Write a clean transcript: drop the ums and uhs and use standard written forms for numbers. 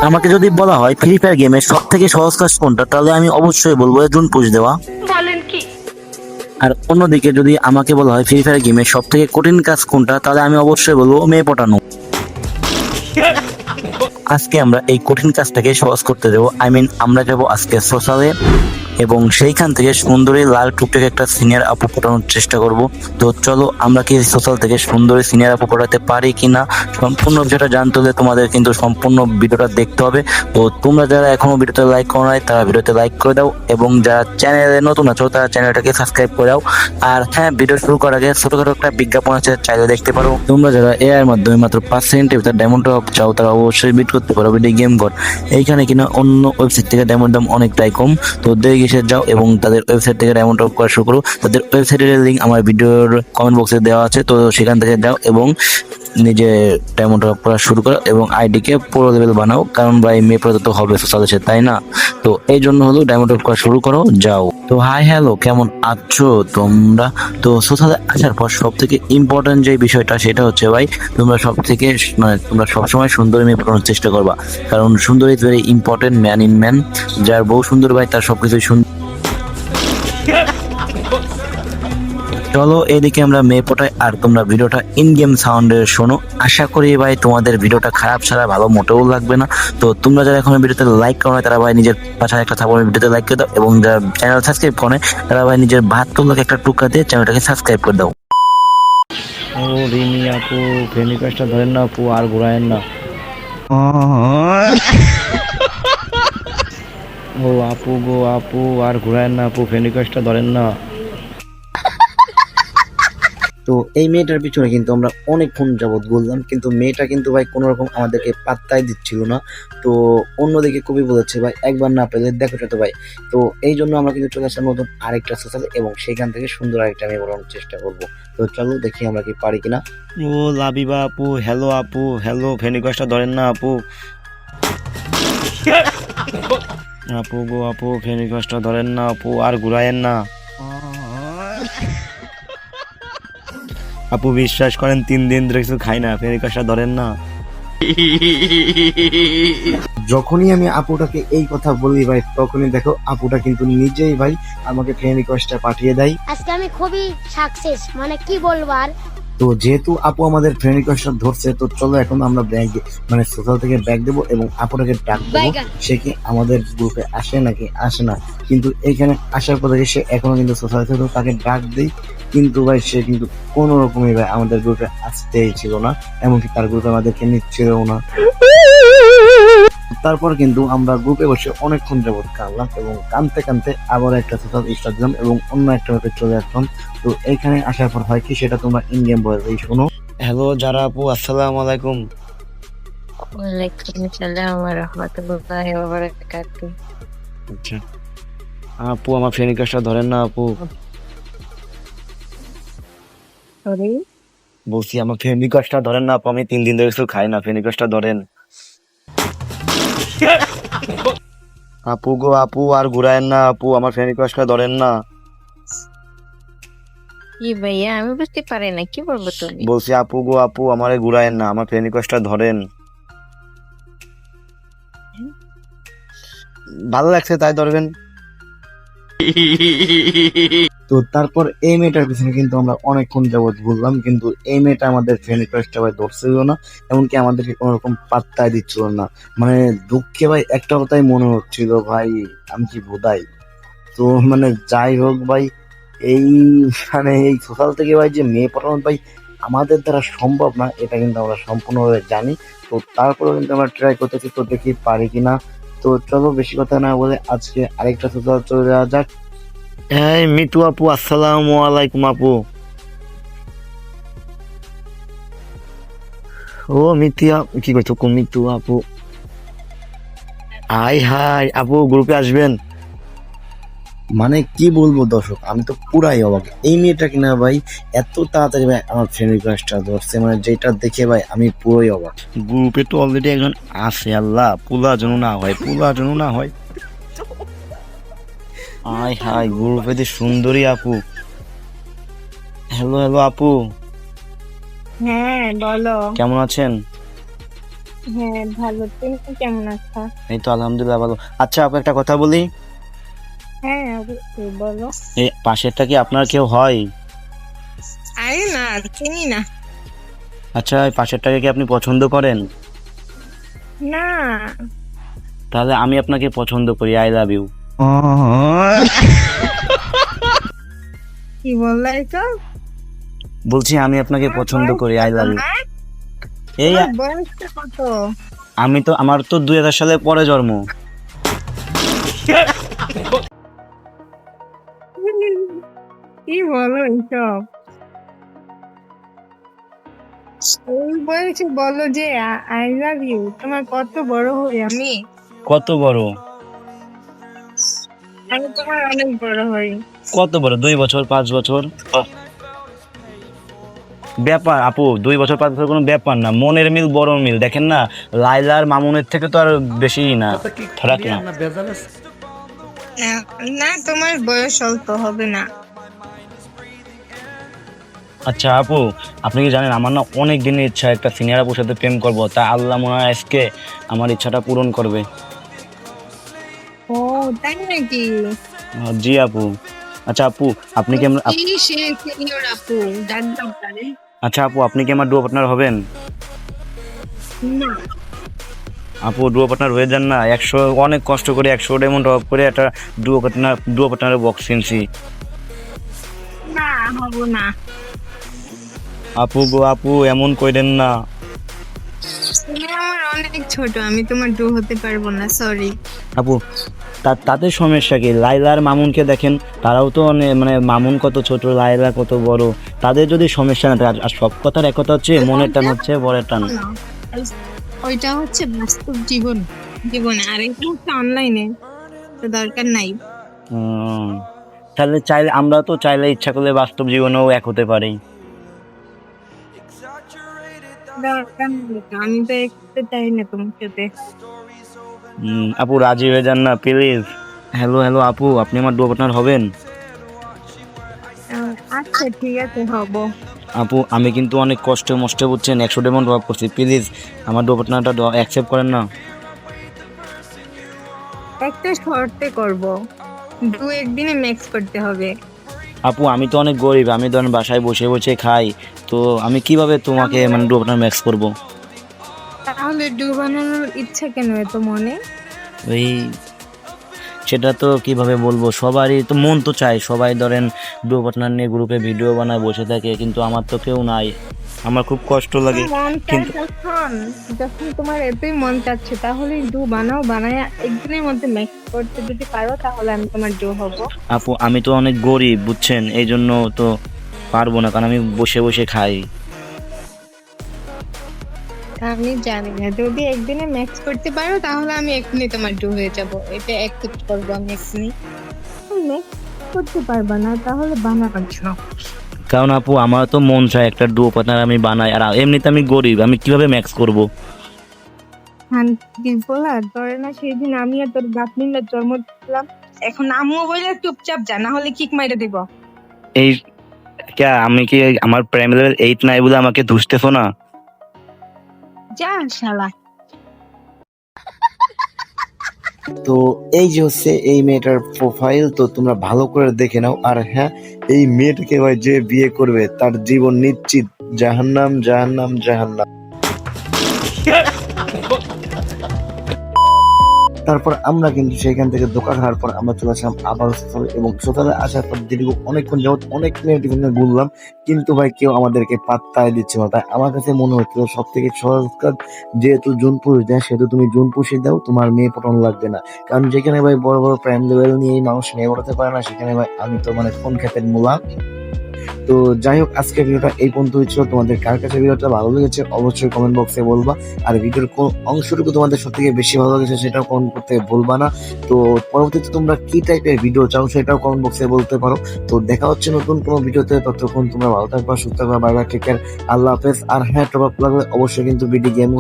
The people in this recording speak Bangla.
আমাকে যদি বলা হয় ফ্রি ফায়ার গেমের সব থেকে সহজ কাজ কোনটা, তাহলে আমি অবশ্যই বলবো জুন পুশ দেওয়া। আর অন্যদিকে যদি আমাকে বলা হয় ফ্রি ফায়ার গেমের সব থেকে কঠিন কাজ কোনটা, তাহলে আমি অবশ্যই বলবো মেয়ে পটানো। আজকে আমরা এই কঠিন কাজটাকে সহজ করতে দেবো। আমরা যাবো আজকে সোশ্যালে এবং সেইখান থেকে সুন্দরী লাল টুকটাকে একটা সিনিয়র আপু পটানোর চেষ্টা করব। তো চলো আমরা কি সোশ্যাল থেকে সুন্দরী সিনিয়র আপু পটাতে পারি কিনা সম্পূর্ণ বিষয়টা জানতে হলে তোমাদের কিন্তু সম্পূর্ণ ভিডিওটা দেখতে হবে। তো তোমরা যারা এখনো ভিডিওতে লাইক করো নাই তারা ভিডিওতে লাইক করে দাও এবং যারা চ্যানেলে নতুন আছো তারা চ্যানেলটাকে সাবস্ক্রাইব করে দাও। আর হ্যাঁ, ভিডিও শুরু করার আগে ছোটখাটো একটা বিজ্ঞাপন আছে, চাইলে দেখতে পারো। তোমরা যারা এআই এর মাধ্যমে মাত্র 5 সেকেন্ডের ভিতরে ডায়মন্ড টপ চাও তারা অবশ্যই বিট করতে পারো ভিডিও গেম গড। এইখানে কিনা অন্য ওয়েবসাইট থেকে ডায়মন্ড দাম অনেকটাই কম। তো দেখে যাও এবং তাদের ওয়েবসাইট থেকে ডায়মন্ড টপ করা শুরু করো। তাদের ওয়েবসাইটের লিঙ্ক আমার ভিডিওর কমেন্ট বক্সে দেওয়া আছে, তো সেখান থেকে যাও এবং নিজে ডায়মন্ড টপ করা শুরু করো এবং আইডিকে পুরো লেভেল বানাও, কারণ ভাই মে পর্যন্ত হবে সোশ্যাল আছে, তাই না? তো এই জন্য হলো ডায়মন্ড টপ করা শুরু করো, যাও। তো হাই হ্যালো, কেমন আছো তোমরা? তো সোশ্যালে আসার পর সব থেকে ইম্পর্টেন্ট যে বিষয়টা সেটা হচ্ছে ভাই তোমরা সব থেকে তোমরা সবসময় সুন্দরী মেয়ে পটানোর চেষ্টা করবা, কারণ সুন্দর is very important man in man. যার বউ সুন্দর ভাই তার সবকিছুই সুন্দর। চলো এদিকে আমরা মেয়ে পটাই আর তোমরা ভিডিওটা ইন গেম সাউন্ডে শোনো। আশা করি ভাই তোমাদের ভিডিওটা খারাপ ছাড়া ভালো মোটেও লাগবে না। তো তোমরা যারা এখন ভিডিওতে লাইক করো না তারা ভাই নিজের পাশে একটা থাপড় ভিডিওতে লাইক করে দাও এবং যারা চ্যানেল সাবস্ক্রাইব করে তারা ভাই নিজের 72 লাখ একটা টুকা দিয়ে চ্যানেলটাকে সাবস্ক্রাইব করে দাও। ও রিমি আপু, ফ্রেন্ড রিকোয়েস্টটা ধরেন না আপু, আর ঘুরায়েন না। ও আপু গো আপু, আর ঘুরায়েন না আপু, ফ্রেন্ড রিকোয়েস্টটা ধরেন না। তো এই মেয়েটার পিছনে কিন্তু আমরা অনেকক্ষণ যাবৎ ঘুরলাম, কিন্তু মেয়েটা কিন্তু ভাই কোনো রকম আমাদেরকে পাত্তাই দিচ্ছিল না। তো অন্যদিকে কবি বলেছে ভাই একবার না পেলে দেখো তো ভাই। তো এই জন্য আমরা কিন্তু চলে আসলাম নতুন আরেকটা সোশ্যাল এবং সেখান থেকে সুন্দর আরেকটা মেয়ে বানানোর চেষ্টা করবো। তো চলো দেখি আমরা কি পারি কিনা। ও লাবিবা আপু, হ্যালো আপু, হ্যালো, ফ্রেন্ড রিকোয়েস্টটা ধরেন না আপু। আপু গো আপু, ফ্রেন্ড রিকোয়েস্টটা ধরেন না আপু, আর ঘুরায়েন না। আপু বিশ্বাস করেন 3 দিন ধরে কিছু খাই না, ফ্রেন্ড রিকোয়েস্টটা ধরেন না। যখনই আমি আপুটাকে এই কথা বলি ভাই, তখনই দেখো আপুটা কিন্তু নিজেই ভাই আমাকে ফ্রেন্ড রিকোয়েস্টটা পাঠিয়ে দেয়। আজকে আমি খুবই সাকসেস, মানে কি বলবো আর। তো যেহেতু আপু আমাদের ফ্রেন্ড রিকোয়েস্টটা ধরছে, তো চলো এখন আমরা ব্যাগ সোশ্যাল থেকে ব্যাগ দেবো এবং আপুটাকে ডাক দেবো। সে কি আমাদের গ্রুপে আসে নাকি আসে না, কিন্তু এখানে আসার পর থেকে সে এখনো কিন্তু সোশ্যাল থেকে তাকে ডাক দেই, কিন্তু ভাই সে কিন্তু কোনো রকমই ভাই আমাদের গ্রুপে আসতেই ছিল না, এমনকি তার গ্রুপে আমাদেরকে নিচ্ছিলও না। তারপর কিন্তু আমরা গ্রুপে বসে অনেকক্ষণ যাবত কাঁদলাম এবং কাঁদতে কাঁদতে আবার একটা সোশ্যাল স্টার্ট দিলাম এবং অন্য একটা ব্যাপারে চলে আসলাম। তো এখানে আসার পর হয় কি সেটা তোমরা ইন গেম বলতেই শোনো। হ্যালো যারা আপু, আসসালামু আলাইকুম। ওয়ালাইকুম আসসালাম ওয়া রাহমাতুল্লাহি ওয়া বারাকাতুহু। আচ্ছা আপু, আমার ফ্রেন্ড রিকোয়েস্টটা ধরেন না আপু। সরি, বলছি আমার ফ্রেন্ড রিকোয়েস্টটা ধরেন না আপু, আমি 3 দিন ধরে কিছু খাই না, ফ্রেন্ড রিকোয়েস্টটা ধরেন। আপু গো আপু, আর ঘুরায়েন না আপু, আমার ফ্রেন্ড রিকোয়েস্টটা ধরেন না। কি ভাইয়া, আমি বুঝতে পারি না কি বলবো তুমি। বলছি আপু গো আপু, আমারে ঘুরায়েন না, আমার ফ্রেন্ড রিকোয়েস্টটা ধরেন। ভালো লাগছে তাই ধরবেন। তো তারপর এই মেয়েটার পিছনে কিন্তু আমরা অনেকক্ষণ যাবত ঘুরলাম, কিন্তু এই মেয়েটা আমাদের ফ্রেন্ড রিকোয়েস্টটা ভাই ধরছিল না, এমনকি আমাদেরকে কোনো রকম পাত্তাই দিচ্ছিল না। মানে দুঃখে ভাই একটা কথাই মনে হচ্ছিল ভাই আমি কি বোধাই। তো যাই হোক ভাই, এই এই সোশ্যাল থেকে ভাই যে মেয়ে পটানো ভাই আমাদের দ্বারা সম্ভব না, এটা কিন্তু আমরা সম্পূর্ণভাবে জানি। তো তারপরেও কিন্তু আমরা ট্রাই করতেছি, তো দেখি পারি কিনা। তো চলো বেশি কথা না বলে আজকে আরেকটা সোশ্যাল চলে যাওয়া যাক। হ্যাঁ মিতু আপু, আসসালামু আলাইকুম আপু। ও মিতিয়া কি করছো মিতু আপু? হাই হাই আপু, গ্রুপে আসবেন? মানে কি বলবো দর্শক, আমি তো পুরাই অবাক। এই মেয়েটা কিনা ভাই এত তাড়াতাড়ি ভাই আমার ফ্রেন্ড রিকোয়েস্টটা ধরছে, যেটা দেখে ভাই আমি পুরোই অবাক। গ্রুপে তো অলরেডি একজন আছে, আল্লাহ পুলা যেন না হয়, পুলা যেন না হয়। হাই হাই, গ্রুপে যে সুন্দরী আপু। হ্যালো হ্যালো আপু, হ্যাঁ বলো। কেমন আছেন? হ্যাঁ ভালো, তুমি কেমন আছো? এই তো আলহামদুলিল্লাহ ভালো। আচ্ছা আপু একটা কথা বলি, হ্যাঁ অবশ্যই বলো। এই পাশেরটা কি আপনার কেউ হয়? আরে না, চিনি না। আচ্ছা এই পাশেরটাকে কি আপনি পছন্দ করেন? না। তাহলে আমি আপনাকে পছন্দ করি, আই লাভ ইউ। কি বললা এটা? বলছি আমি আপনাকে পছন্দ করি, আই লাভ ইউ। এই তোমার বয়সটা কত? আমার তো 2000 সালে পরে জন্ম। কি বলো এইসব? ওই বয়সে বলো যে আই লাভ ইউ, তোমার কত বড় হই আমি? কত বড়? আমি তোমার অনেক বড় হই। কত বড়? 2 বছর 5 বছর ব্যাপার আপু, 2 বছর 5 বছর কোনো ব্যাপার না, মনের মিল বড় মিল। দেখেন না, লাইলার মামুনের থেকে তো আর বেশি না, ফারাক না। না তোমার বয়স অল্প হবে না। আচ্ছা আপু, আপনি কি জানেন আমার না অনেক দিনের ইচ্ছা একটা সিনিয়র আপুর সাথে প্রেম করব, তা আল্লাহ মনে হয় আজকে আমার ইচ্ছাটা পূরণ করবে। ও তাই নাকি? জি আপু। আচ্ছা আপু, আপনি কি কি সে সিনিয়র আপু, ডাক দাও তারে। আচ্ছা আপু, আপনি কি আমার ডুও পার্টনার হবেন? না আপু ডুও পার্টনার হয়ে যান না, 100 অনেক কষ্ট করে 100 ডায়মন্ড ড্রপ করে একটা ডুও পার্টনারের বক্স কিনছি। না হব না। আপু গো আপু, এমন কইরেন না। তুমি আমার অনেক ছোট, আমি তোমার ডু হতে পারবো না, সরি। আপু তাতে সমস্যা কি? লাইলার মামুনকে দেখেন, তারাও তো অনেক, মানে মামুন কত ছোট, লাইলা কত বড়। তাদের যদি সমস্যা না থাকে, আর সব কথার এক কথা হচ্ছে মনের টান হচ্ছে বরের টান। ওইটা হচ্ছে বাস্তব জীবনে, আর এটা হচ্ছে অনলাইনে, তো দরকার নাই। উম, তাহলে চাইলে আমরা তো চাইলে ইচ্ছা করলে বাস্তব জীবনেও এক হতে পারি। দরকার নেই তো, আমি তো একটু চাই না তোমার সাথে। আপু রাজি হয়ে যান না প্লিজ। হ্যালো হ্যালো আপু, আপনি আমার ডুও পার্টনার হবেন? আচ্ছা ঠিক আছে, হব। আপু আমি কিন্তু অনেক কষ্টে মষ্টে বুঝছেন 100 ডায়মন্ড ড্রপ করছি, প্লিজ আমার ডুও পার্টনারটা অ্যাকসেপ্ট করেন না। একটা শর্তে করব, দু একদিনে ম্যাক্স করতে হবে। আপু আমি তো অনেক গরিব, আমি ধরেন বাসায় বসে বসে খাই, তো আমি কিভাবে তোমাকে মানে ডুও পার্টনার ম্যাক্স করবো? তাহলে ডু বানানোর ইচ্ছা কেন এত মনে? ওই সেটা তো কিভাবে বলবো, সবারই তো মন তো চায়, সবাই ধরেন ডুও পার্টনার নিয়ে গ্রুপে ভিডিও বানায় বসে থাকে, কিন্তু আমার তো কেউ নাই, আমার খুব কষ্ট লাগে। মন চায় কিন্তু যখন, যখন তোমার এতই মন চাচ্ছে, তাহলে ডু বানাও, বানায় একদিনের মধ্যে ম্যাক্স করতে যদি পারো তাহলে আমি তোমার ডু হব। আপু আমি তো অনেক গরিব বুঝছেন, এই জন্য তো পারবো না, কারণ আমি বসে বসে খাই। আমি জানি না, যদি একদিনে ম্যাক্স করতে পারো তাহলে আমি এক্ষুনি তোমার ডু হয়ে যাব, এটা অ্যাকসেপ্ট করবো আমি এক্ষুনি। ম্যাক্স করতে পারবা না তাহলে বানাবার জন্য। কারণ আপু আমার তো মন চায় একটা ডুও পার্টনার আমি বানাই, আর এমনিতে আমি গরিব, আমি কিভাবে ম্যাক্স করব? শান্তি বলা ধরে না, সেই দিন আমি আর তোর বাপ মিলে জন্ম দিলাম, এখন আম্মু বলে চুপচাপ যা, না হলে কিক মাইরে দিব। এই আমি কি আমার প্রাইম লেভেল 8 নাই বলে আমাকে দুষতেছো না? যা শালা। তো এই যে হচ্ছে এই মেয়েটার প্রোফাইল, তো তোমরা ভালো করে দেখে নাও। আর হ্যাঁ, এই মেয়েটাকে ভাই যে বিয়ে করবে তার জীবন নিশ্চিত জাহান্নাম জাহান্নাম জাহান্নাম। তারপর আমরা কিন্তু সেখান থেকে দোকান হওয়ার পর আমরা চলে আসলাম আবার সোশ্যালে, এবং সোশ্যালে আসার পর দীর্ঘ অনেকক্ষণ যাবত অনেক মেয়েটির সঙ্গে ঘুরলাম, কিন্তু ভাই কেউ আমাদেরকে পাত্তাই দিচ্ছে না। তাই আমার কাছে মনে হচ্ছিল সব থেকে সহজ কাজ, যেহেতু জুন পুষ দেয় সেহেতু তুমি জুন পুষে দাও, তোমার মেয়ে পটানো লাগবে না। কারণ যেখানে ভাই বড় বড় প্রাইম লেভেল নিয়ে মানুষ মেয়ে পটাতে পারে না, সেখানে ভাই আমি তো মানে কোন ক্ষেতের মূলা। তো যাই হোক, আজকের ভিডিওটা এই পর্যন্তই ছিল। তোমাদের কার কাছে ভিডিওটা ভালো লেগেছে অবশ্যই কমেন্ট বক্সে বলবা, আর ভিডিওর কোন অংশটুকু তোমাদের সব থেকে বেশি ভালো লেগেছে সেটাও কমেন্ট করতে ভুলবা না। তো পরবর্তীতে তোমরা কি টাইপের ভিডিও চাও সেটাও কমেন্ট বক্সে বলতে পারো। তো দেখা হচ্ছে নতুন কোনো ভিডিওতে, ততক্ষণ তোমরা ভালো থাকবা, সুস্থ থাকবা, বাই বাই, টেক কেয়ার, আল্লাহ হাফেজ। আর হ্যাঁ, টপ আপ লাগলে অবশ্যই কিন্তু বিডি গেম